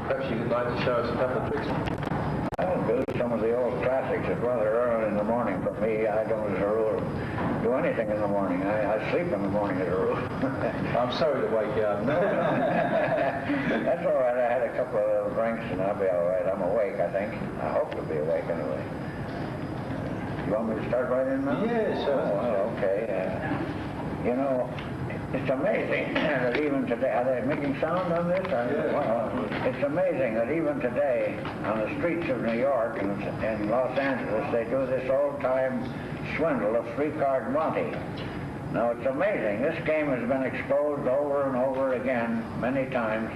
Perhaps you could like to show us a couple of tricks. I'll do some of the old classics. It's rather early in the morning for me. I don't, as a rule, do anything in the morning. I sleep in the morning, as a rule. I'm sorry to wake you up. No. That's all right. I had a couple of little drinks, and I'll be all right. I'm awake, I think. I hope to be awake, anyway. You want me to start right in now? Yeah, sure. Oh, well, okay. You know, it's amazing that even today, are they making sound on this? Yeah. Well, it's amazing that even today, on the streets of New York and Los Angeles, they do this old-time swindle of three-card Monte. Now, it's amazing. This game has been exposed over and over again many times,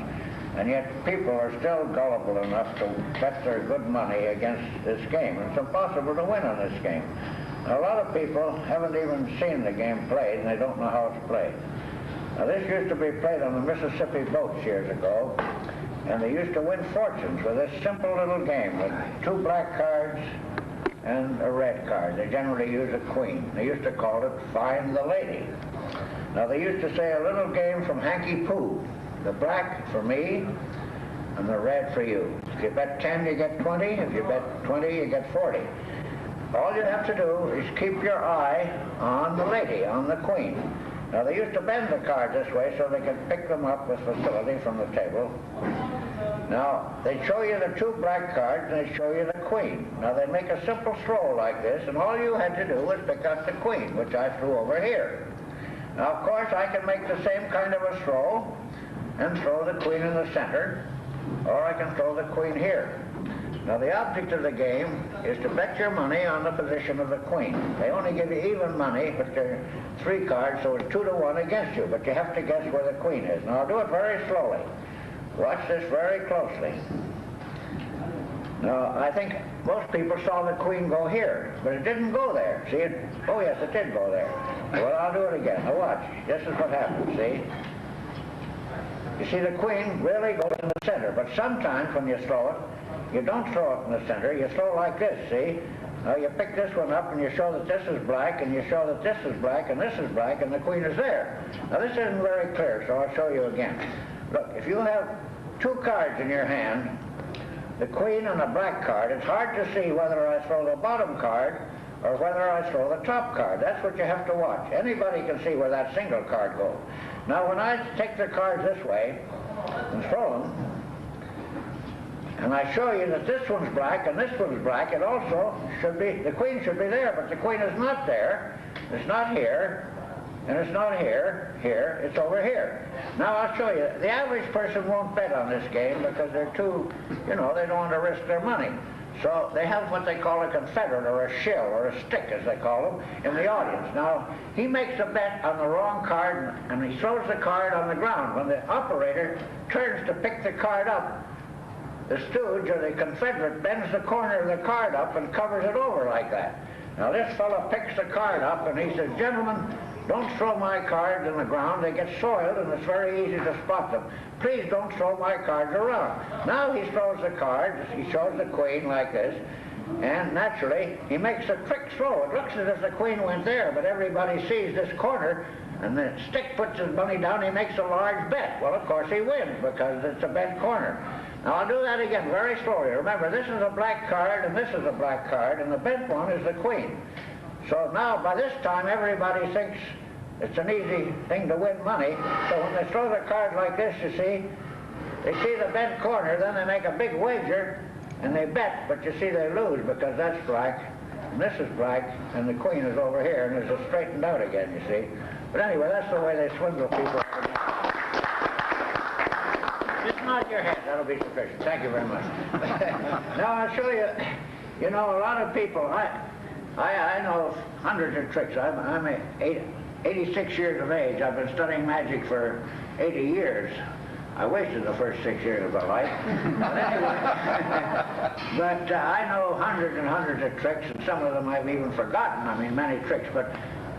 and yet people are still gullible enough to bet their good money against this game. It's impossible to win on this game. Now, a lot of people haven't even seen the game played, and they don't know how it's played. Now, this used to be played on the Mississippi boats years ago, and they used to win fortunes with this simple little game with two black cards and a red card. They generally use a queen. They used to call it Find the Lady. Now, they used to say a little game from Hanky Poo. The black for me and the red for you. If you bet 10, you get 20. If you bet 20, you get 40. All you have to do is keep your eye on the lady, on the queen. Now, they used to bend the cards this way so they could pick them up with facility from the table. Now, they'd show you the two black cards and they'd show you the queen. Now, they'd make a simple throw like this, and all you had to do was pick up the queen, which I threw over here. Now, of course, I can make the same kind of a throw and throw the queen in the center, or I can throw the queen here. Now, the object of the game is to bet your money on the position of the queen. They only give you even money, but they're three cards, so it's 2-to-1 against you, but you have to guess where the queen is. Now, I'll do it very slowly. Watch this very closely. Now, I think most people saw the queen go here, but it didn't go there. See it? Oh, yes, it did go there. Well, I'll do it again. Now, watch. This is what happens, see? You see, the queen really goes in the center, but sometimes when you throw it, you don't throw it in the center. You throw like this, see? Now, you pick this one up and you show that this is black, and you show that this is black, and this is black, and the queen is there. Now, this isn't very clear, so I'll show you again. Look, if you have two cards in your hand, the queen and the black card, it's hard to see whether I throw the bottom card or whether I throw the top card. That's what you have to watch. Anybody can see where that single card goes. Now, when I take the cards this way and throw them, and I show you that this one's black and this one's black, it also should be, the queen should be there, but the queen is not there. It's not here, and it's not here, it's over here. Now, I'll show you. The average person won't bet on this game because they're too, you know, they don't want to risk their money. So they have what they call a confederate, or a shill, or a stick, as they call them, in the audience. Now, he makes a bet on the wrong card, and he throws the card on the ground. When the operator turns to pick the card up, the stooge, or the confederate, bends the corner of the card up and covers it over like that. Now, this fellow picks the card up, and he says, "Gentlemen, don't throw my cards on the ground. They get soiled, and it's very easy to spot them. Please don't throw my cards around." Now he throws the cards. He shows the queen like this, and naturally, he makes a trick throw. It looks as if the queen went there, but everybody sees this corner, and the stick puts his money down. He makes a large bet. Well, of course, he wins because it's a bent corner. Now, I'll do that again very slowly. Remember, this is a black card, and this is a black card, and the bent one is the queen. So now, by this time, everybody thinks it's an easy thing to win money. So when they throw the card like this, you see, they see the bent corner, then they make a big wager, and they bet, but you see they lose because that's black, and this is black, and the queen is over here, and there's a straightened out again, you see. But anyway, that's the way they swindle people. Just nod your head, that'll be sufficient. Thank you very much. Now, I'll show you, you know, a lot of people, I know hundreds of tricks. I'm 86 years of age. I've been studying magic for 80 years. I wasted the first 6 years of my life. But anyway, but I know hundreds and hundreds of tricks, and some of them I've even forgotten. I mean, many tricks. But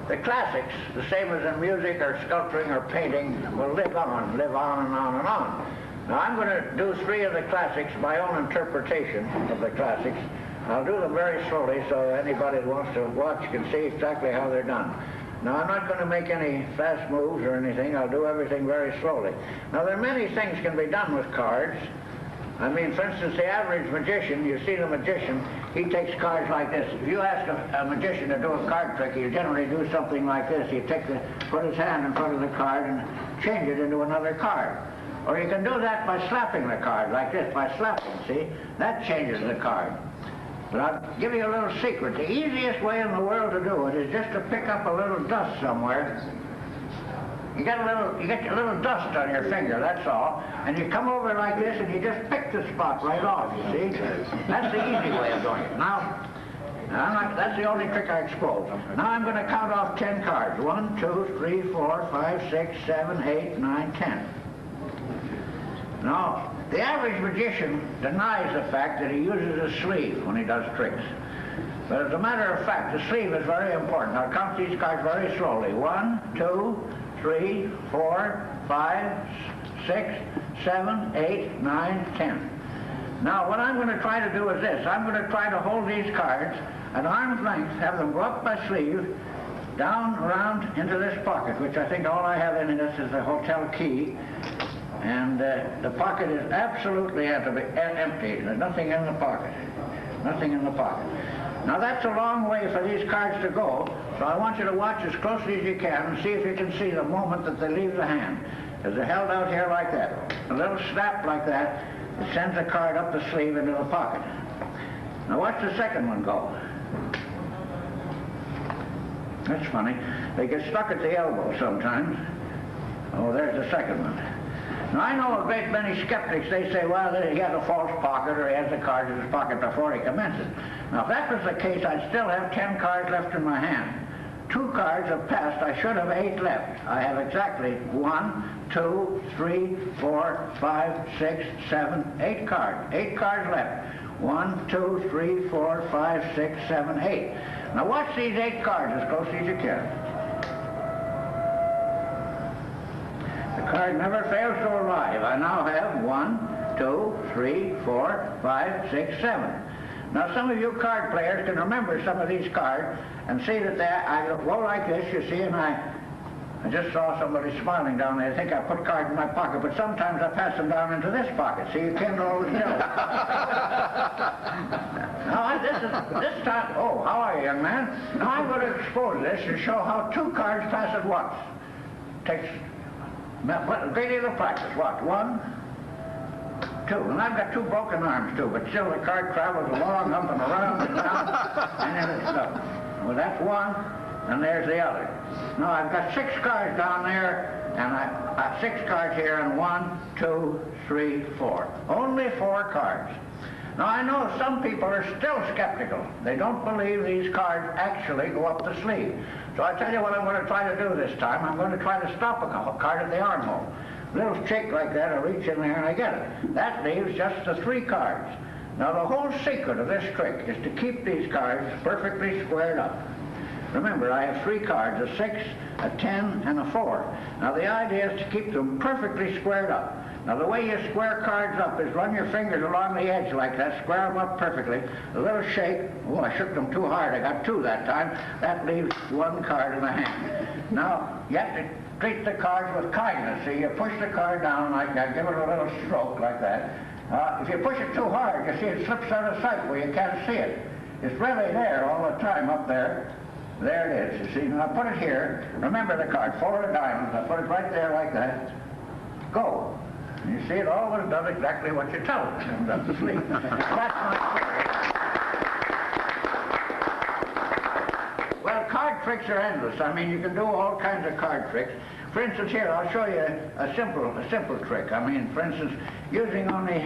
the classics, the same as in music or sculpturing or painting, will live on and on and on. Now, I'm going to do 3 of the classics, my own interpretation of the classics. I'll do them very slowly so anybody that wants to watch can see exactly how they're done. Now, I'm not going to make any fast moves or anything. I'll do everything very slowly. Now, there are many things can be done with cards. I mean, for instance, the average magician, you see the magician, he takes cards like this. If you ask a magician to do a card trick, he'll generally do something like this. He'll put his hand in front of the card and change it into another card. Or you can do that by slapping the card like this, by slapping, see? That changes the card. But I'll give you a little secret. The easiest way in the world to do it is just to pick up a little dust somewhere. You get a little dust on your finger, that's all. And you come over like this and you just pick the spot right off, you see? That's the easy way of doing it. Now, that's the only trick I expose. Now I'm going to count off 10 cards. 1, 2, 3, 4, 5, 6, 7, 8, 9, 10. Now, the average magician denies the fact that he uses a sleeve when he does tricks. But as a matter of fact, the sleeve is very important. I'll count these cards very slowly. 1, 2, 3, 4, 5, 6, 7, 8, 9, 10. Now, what I'm going to try to do is this. I'm going to try to hold these cards at arm's length, have them go up my sleeve, down, around into this pocket, which I think all I have in this is the hotel key. And the pocket is absolutely empty. There's nothing in the pocket. Nothing in the pocket. Now that's a long way for these cards to go, so I want you to watch as closely as you can and see if you can see the moment that they leave the hand. Because they're held out here like that. A little snap like that, it sends the card up the sleeve into the pocket. Now watch the second one go. That's funny. They get stuck at the elbow sometimes. Oh, there's the second one. Now, I know a great many skeptics, they say, well, he has a false pocket or he has the cards in his pocket before he commences. Now, if that was the case, I'd still have 10 cards left in my hand. 2 cards have passed. I should have 8 left. I have exactly 1, 2, 3, 4, 5, 6, 7, 8 cards. 8 cards left. 1, 2, 3, 4, 5, 6, 7, 8. Now, watch these 8 cards as closely as you can. The card never fails to arrive. I now have 1, 2, 3, 4, 5, 6, 7. Now some of you card players can remember some of these cards and see that I go like this, you see, and I just saw somebody smiling down there. I think I put cards in my pocket, but sometimes I pass them down into this pocket. See, you can't always tell. Now this time, oh, how are you, young man? Now I'm going to expose this and show how 2 cards pass at once. Takes a great deal of practice. Watch. 1, 2. And I've got 2 broken arms, too, but still the card travels along, up and around and down, and then it's done. Well, that's 1, and there's the other. Now, I've got 6 cards down there, and I've got 6 cards here, and 1, 2, 3, 4. Only 4 cards. Now, I know some people are still skeptical. They don't believe these cards actually go up the sleeve. So I tell you what I'm going to try to do this time. I'm going to try to stop a card at the armhole. A little shake like that, I reach in there and I get it. That leaves just the 3 cards. Now the whole secret of this trick is to keep these cards perfectly squared up. Remember, I have 3 cards, a 6, a 10, and a 4. Now the idea is to keep them perfectly squared up. Now the way you square cards up is run your fingers along the edge like that, square them up perfectly, a little shake. Oh, I shook them too hard, I got 2 that time. That leaves 1 card in the hand. Now, you have to treat the cards with kindness. See, you push the card down like that, give it a little stroke like that. If you push it too hard, you see it slips out of sight where you can't see it. It's really there all the time up there. There it is, you see. Now put it here. Remember the card, 4 of diamonds. I put it right there like that. Go. You see, it always does exactly what you tell it. It comes up the sleeve. That's my trick. Well, card tricks are endless. I mean, you can do all kinds of card tricks. For instance, here, I'll show you a simple trick. I mean, for instance, using only...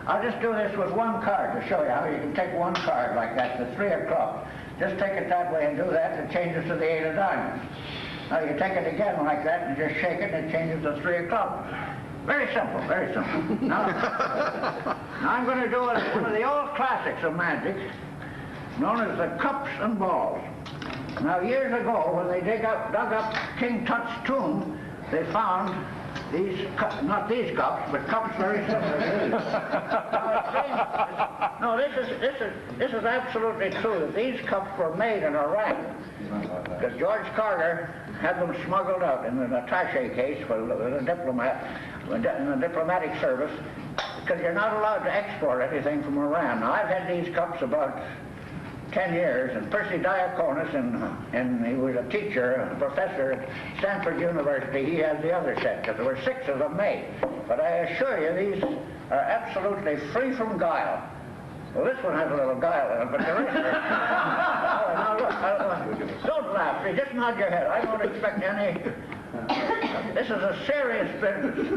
I'll just do this with 1 card to show you how you can take 1 card like that, the 3 of clubs. Just take it that way and do that, and it changes to the 8 of diamonds. Now, you take it again like that and just shake it, and it changes to 3 of clubs. Very simple, very simple. Now I'm going to do one of the old classics of magic, known as the cups and balls. Now, years ago, when they dug up King Tut's tomb, they found these, not these cups, but cups very similar to these. Now, this is absolutely true, that these cups were made in Iraq, because George Carter had them smuggled out in an attaché case for a diplomat. in the diplomatic service, because you're not allowed to export anything from Iran. Now, I've had these cups about 10 years, and Percy Diaconis, and he was a teacher, a professor at Stanford University. He has the other set, because there were 6 of them made. But I assure you, these are absolutely free from guile. Well, this one has a little guile in it, but the rest are... Now look, don't laugh. Just nod your head. I don't expect any... This is a serious business.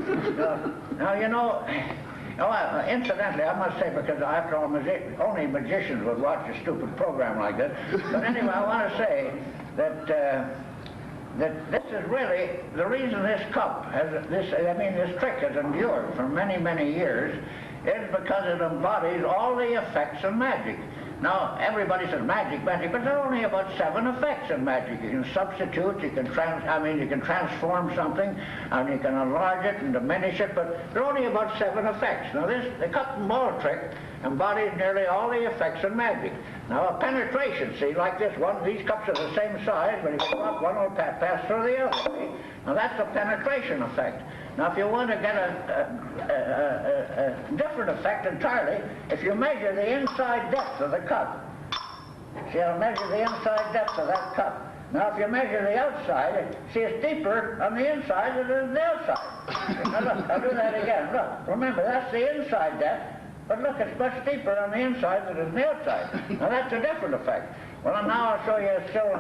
Now, you know... incidentally, I must say, because after all, only magicians would watch a stupid program like this. But anyway, I want to say that this is really the reason this cup has this trick has endured for many, many years is because it embodies all the effects of magic. Now, everybody says magic, but there are only about 7 effects in magic. You can substitute, you can transform something, and you can enlarge it and diminish it, but there are only about 7 effects. Now, the cup and ball trick embodies nearly all the effects of magic. Now, a penetration, see, like this one, these cups are the same size, but if you go up, one will pass through the other. See? Now, that's a penetration effect. Now, if you want to get a different effect entirely, if you measure the inside depth of the cup, see, I'll measure the inside depth of that cup. Now, if you measure the outside, see, it's deeper on the inside than it is on the outside. Now, look, I'll do that again. Look, remember, that's the inside depth, but look, it's much deeper on the inside than it is on the outside. Now, that's a different effect. Well, now I'll show you still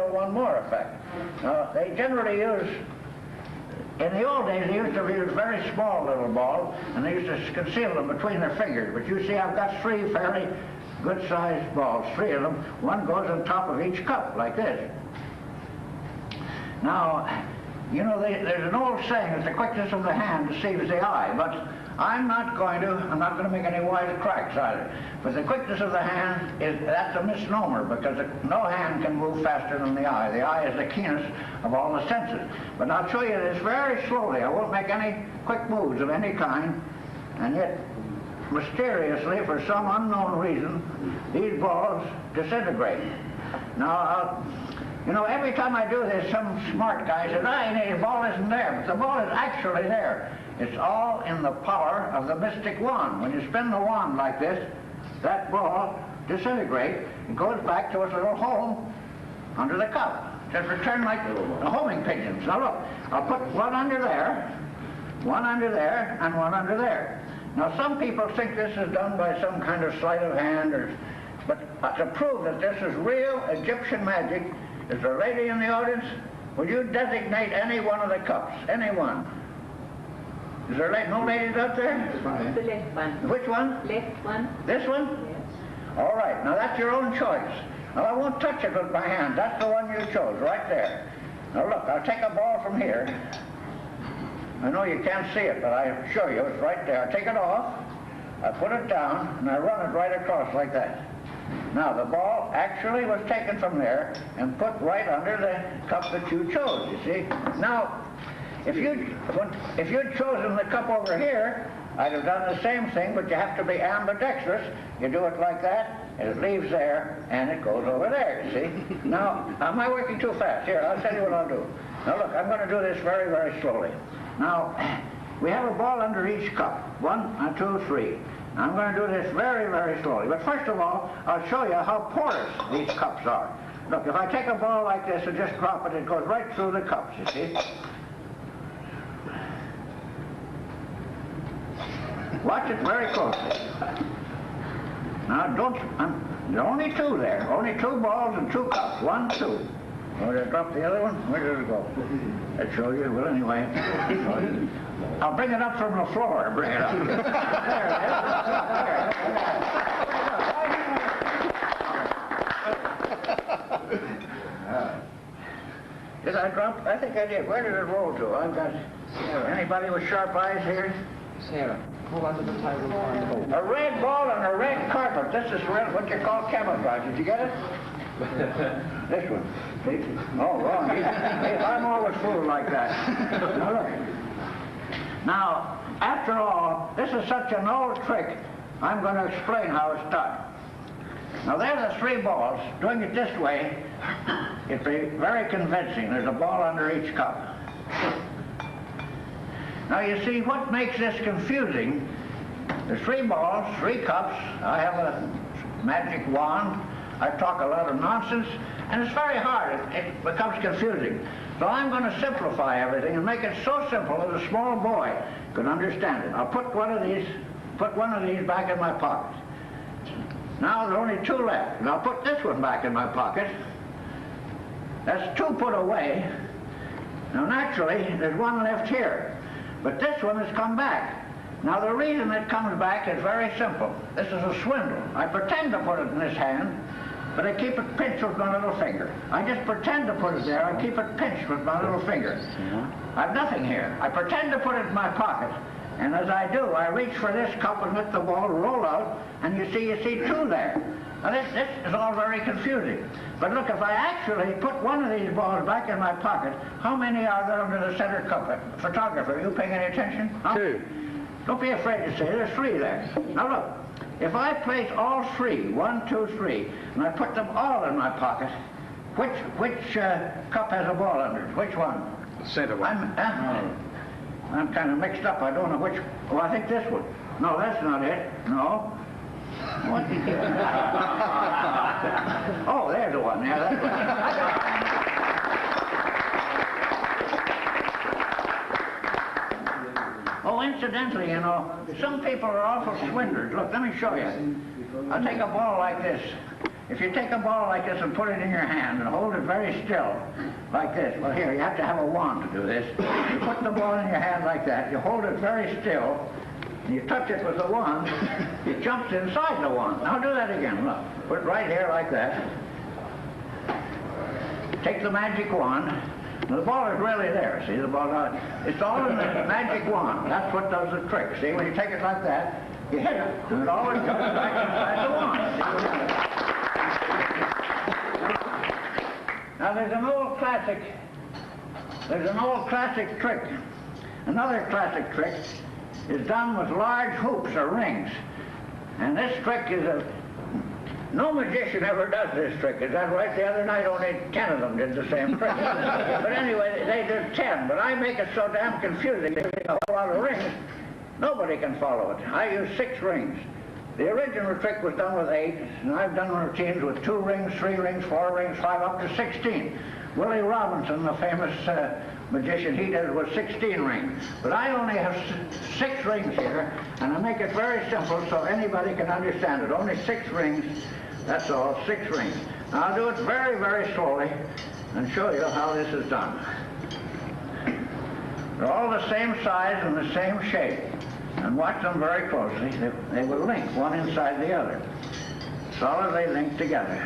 one more effect. Now, they generally use... In the old days, they used to use very small little balls, and they used to conceal them between their fingers. But you see, I've got 3 fairly good-sized balls, 3 of them. One goes on top of each cup, like this. Now, you know, there's an old saying that the quickness of the hand deceives the eye, but I'm not going to make any wise cracks either. But the quickness of the hand, that's a misnomer, because no hand can move faster than the eye. The eye is the keenest of all the senses. But I'll show you this very slowly. I won't make any quick moves of any kind, and yet, mysteriously, for some unknown reason, these balls disintegrate. Now, you know, every time I do this, some smart guy says, the ball isn't there, but the ball is actually there. It's all in the power of the mystic wand. When you spin the wand like this, that ball disintegrates and goes back to its little home under the cup. Just return like the homing pigeons. Now look, I'll put one under there, and one under there. Now some people think this is done by some kind of sleight of hand, but to prove that this is real Egyptian magic, is there a lady in the audience? Will you designate any one of the cups? Any one? Is there no ladies out there? The left one. Which one? Left one. This one? Yes. All right, now that's your own choice. Now I won't touch it with my hand. That's the one you chose, right there. Now look, I'll take a ball from here. I know you can't see it, but I show you, it's right there. I take it off, I put it down, and I run it right across like that. Now the ball actually was taken from there and put right under the cup that you chose, you see. Now, if you'd chosen the cup over here, I'd have done the same thing, but you have to be ambidextrous. You do it like that, and it leaves there, and it goes over there, you see. Now, am I working too fast? Here, I'll tell you what I'll do. Now look, I'm going to do this very, very slowly. Now, we have a ball under each cup. 1, 2, 3. I'm going to do this very, very slowly. But first of all, I'll show you how porous these cups are. Look, if I take a ball like this and just drop it, it goes right through the cups, you see. Watch it very closely. Now, there are only 2 there. Only 2 balls and 2 cups. 1, 2. Oh, did I drop the other one? Where did it go? I'll show you. Well, anyway. I'll bring it up from the floor. Bring it up. There it is. Did I drop? I think I did. Where did it roll to? I've got... Anybody with sharp eyes here? Sarah, hold on to the title bar. A red ball on a red carpet. This is what you call camouflage. Did you get it? This one. See? Oh, wrong. I'm always fooled like that. Now, look. Now, after all, this is such an old trick, I'm going to explain how it's done. Now, there are the 3 balls. Doing it this way, it'd be very convincing. There's a ball under each cup. Now you see, what makes this confusing, there's 3 balls, 3 cups, I have a magic wand, I talk a lot of nonsense, and it's very hard. It becomes confusing. So I'm going to simplify everything and make it so simple that a small boy could understand it. I'll put one of these back in my pocket. Now there are only 2 left, and I'll put this one back in my pocket. That's 2 put away. Now naturally, there's 1 left here, but this one has come back. Now the reason it comes back is very simple. This is a swindle. I pretend to put it in this hand, but I keep it pinched with my little finger. I just pretend to put it there, I keep it pinched with my little finger. I've nothing here. I pretend to put it in my pocket, and as I do, I reach for this cup and let the ball roll out, and you see 2 there. Now this is all very confusing. But look, if I actually put one of these balls back in my pocket, how many are there under the center cup? Photographer, are you paying any attention? Huh? 2. Don't be afraid to say, there's 3 there. Now look, if I place all 3, 1, 2, 3, and I put them all in my pocket, which cup has a ball under it? Which one? The center one. I'm kind of mixed up. I don't know which. Oh, I think this one. No, that's not it. No. What did you... Oh, there's the one. Yeah, that's one. Oh, incidentally, you know, some people are awful swindlers. Look, let me show you. I'll take a ball like this. If you take a ball like this and put it in your hand and hold it very still, like this. Well, here, you have to have a wand to do this. You put the ball in your hand like that. You hold it very still, and you touch it with the wand. It jumps inside the wand. Now do that again. Look, put it right here like that. Take the magic wand. The ball is really there, see, the ball, it's all in the magic wand. That's what does the trick, see, when you take it like that, you hit it, and it always comes back inside the wand. Now there's an old classic trick. Another classic trick is done with large hoops or rings. And this trick is no magician ever does this trick. Is that right? The other night only 10 of them did the same trick. But anyway, they did 10. But I make it so damn confusing. There's a whole lot of rings. Nobody can follow it. I use 6 rings. The original trick was done with 8, and I've done routines with 2 rings, 3 rings, 4 rings, 5, up to 16. Willie Robinson, the famous magician, he did it with 16 rings. But I only have 6 rings here, and I make it very simple so anybody can understand it. Only 6 rings, that's all, 6 rings. Now I'll do it very, very slowly and show you how this is done. They're all the same size and the same shape. And watch them very closely. They will link one inside the other, solidly linked together.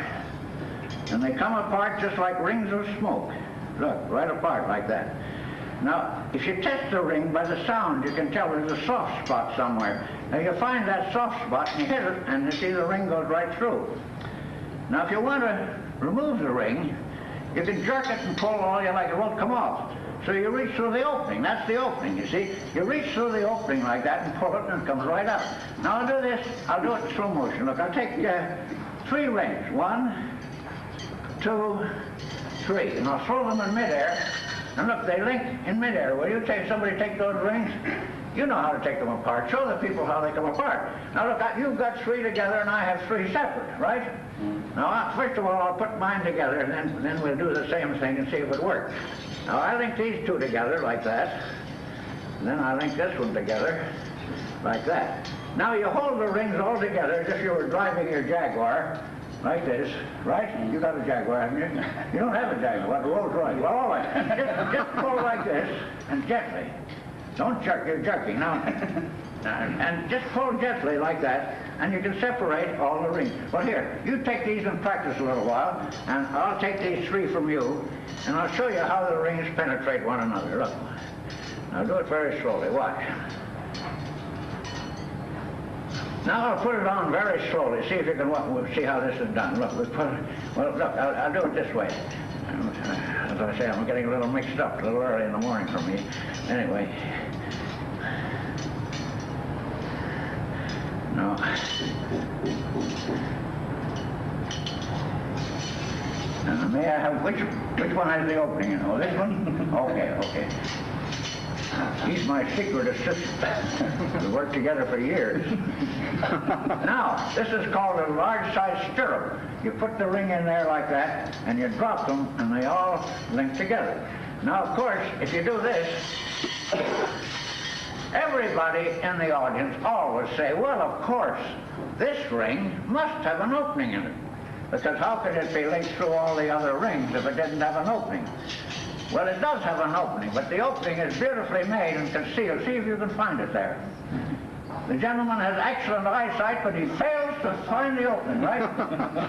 And they come apart just like rings of smoke. Look, right apart like that. Now, if you test the ring by the sound, you can tell there's a soft spot somewhere. Now, you find that soft spot and you hit it, and you see the ring goes right through. Now, if you want to remove the ring, you can jerk it and pull all you like. It won't come off. So you reach through the opening. That's the opening, you see. You reach through the opening like that and pull it, and it comes right out. Now I'll do this. I'll do it in slow motion. Look, I'll take 3 rings. 1, 2, 3. And I'll throw them in midair. And look, they link in midair. Will you somebody take those rings? You know how to take them apart. Show the people how they come apart. Now look, you've got 3 together and I have 3 separate, right? Now, first of all, I'll put mine together, and then we'll do the same thing and see if it works. Now, I link these 2 together like that, and then I link this one together like that. Now, you hold the rings all together as if you were driving your Jaguar, like this, right? You got a Jaguar, haven't you? You don't have a Jaguar, the Rolls Royce. Well, all right. Just pull like this, and gently. Don't jerk, you're jerking. Now, and just pull gently like that, and you can separate all the rings. Well, here, you take these and practice a little while, and I'll take these 3 from you, and I'll show you how the rings penetrate one another. Look. Now do it very slowly. Watch. Now I'll put it on very slowly. See if you can see how this is done. Look, look, I'll do it this way. As I say, I'm getting a little mixed up, a little early in the morning for me. Anyway. No. May I have, which one has the opening, you know? This one? Okay. He's my secret assistant. We worked together for years. Now, this is called a large-size stirrup. You put the ring in there like that, and you drop them, and they all link together. Now, of course, if you do this, everybody in the audience always say, well, of course, this ring must have an opening in it. Because how could it be linked through all the other rings if it didn't have an opening? Well, it does have an opening, but the opening is beautifully made and concealed. See if you can find it there. The gentleman has excellent eyesight, but he fails to find the opening, right?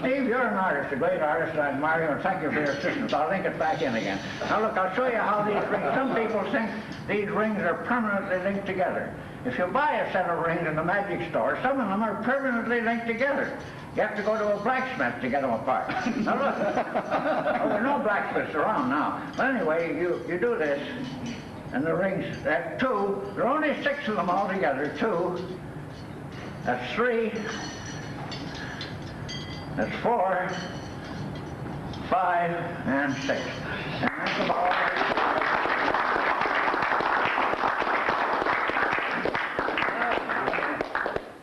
Steve, you're an artist, a great artist. I admire you, and thank you for your assistance. I'll link it back in again. Now, look, I'll show you how these rings... Some people think these rings are permanently linked together. If you buy a set of rings in the magic store, some of them are permanently linked together. You have to go to a blacksmith to get them apart. Now, look. Oh, there are no blacksmiths around now. But anyway, you do this. And the rings, that's 2. There are only 6 of them altogether. 2. That's 3. That's 4. 5 and 6. And that's about.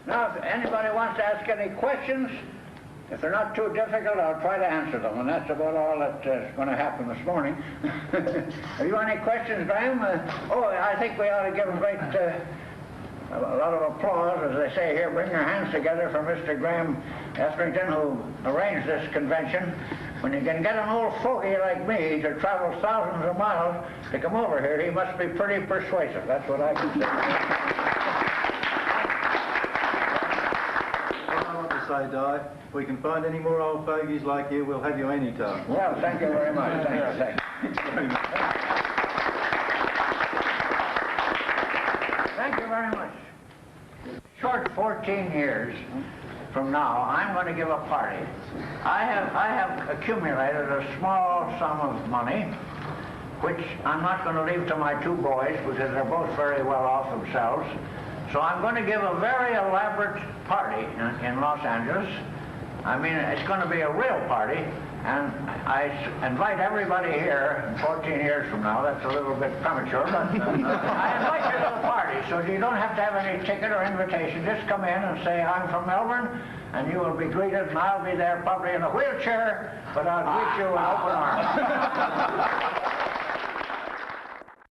Now, if anybody wants to ask any questions, if they're not too difficult, I'll try to answer them, and that's about all that's going to happen this morning. Have you any questions, Graham? I think we ought to give a lot of applause, as they say here. Bring your hands together for Mr. Graham Etherington, who arranged this convention. When you can get an old fogey like me to travel thousands of miles to come over here, he must be pretty persuasive. That's what I can say. Say, Di, if we can find any more old fogies like you, we'll have you any time. Well, thank you very much. Thank you. Thank you very much. Short 14 years from now, I'm going to give a party. I have accumulated a small sum of money, which I'm not going to leave to my 2 boys because they're both very well off themselves. So I'm going to give a very elaborate party in Los Angeles. I mean, it's going to be a real party, and I invite everybody here 14 years from now. That's a little bit premature, but I invite you to the party, so you don't have to have any ticket or invitation. Just come in and say, I'm from Melbourne, and you will be greeted, and I'll be there probably in a wheelchair, but I'll greet you with open arms.